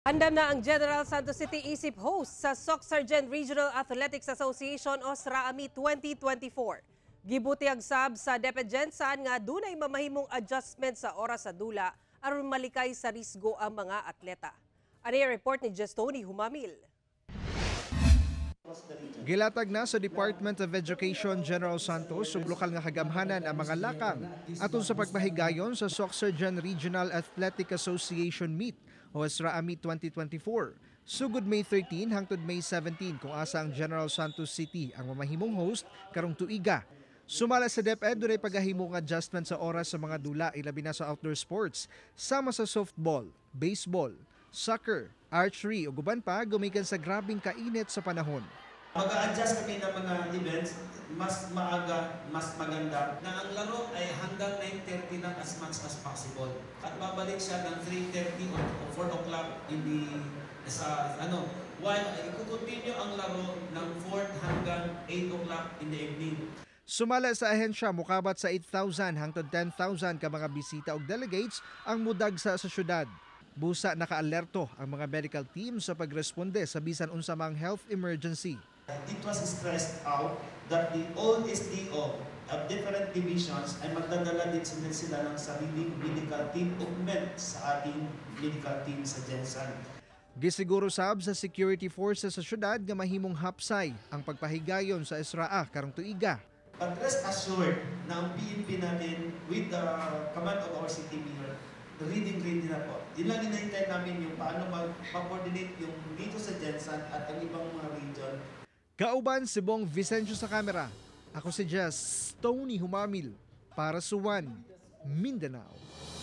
Andam na ang General Santos City isip host sa Soc Sargent Regional Athletics Association o SRAAMI 2024. Gibutiag sab sa DepEd Gensan nga dunay mamahimong adjustment sa oras sa dula aron malikay sa risgo ang mga atleta. Ani report ni Justoni Humamil. Gilatag na sa Department of Education General Santos ug lokal nga kagamhanan ang mga lakang aton sa pagpahigayon sa Soc Sargent Regional Athletic Association Meet o SRAAMI 2024. Sugod May 13 hangtod May 17 kung asa ang General Santos City ang mamahimong host karong tuiga. Sumala sa DepEd dunay paghahimong adjustment sa oras sa mga dula ilabi na sa outdoor sports sama sa softball, baseball, soccer, archery o guban pa gumikan sa grabing kainit sa panahon. Mag-a-adjust kami ng mga events, mas maaga, mas maganda, na ang laro ay hanggang 9:30 lang as much as possible. At babalik siya ng 3:30 o 4 o'clock while i-continue ang laro ng 4 hanggang 8 o'clock in the evening. Sumala sa ahensya, mukabat sa 8,000 hangtod 10,000 ka mga bisita og delegates ang mudagsa sa syudad. Busa nakaalerto ang mga medical team sa pagresponde sa bisan unsa mang health emergency. It was stressed out that all SDO of different divisions ay magdadala din sila ng sariling medical team augment sa ating medical team sa Gensan. Gisiguro sab sa security forces sa syudad nga mahimong hapsay ang pagpahigayon sa SRAA karong tuiga. But rest assured na ang PNP natin with the command of our city mayor, ready na po. Yun lang hinahintay namin yung paano mag-coordinate yung dito sa Gensan at ang ibang mga region. Kauban si Bong Vicencio sa kamera. Ako si Just Tony Humamil para sa One Mindanao.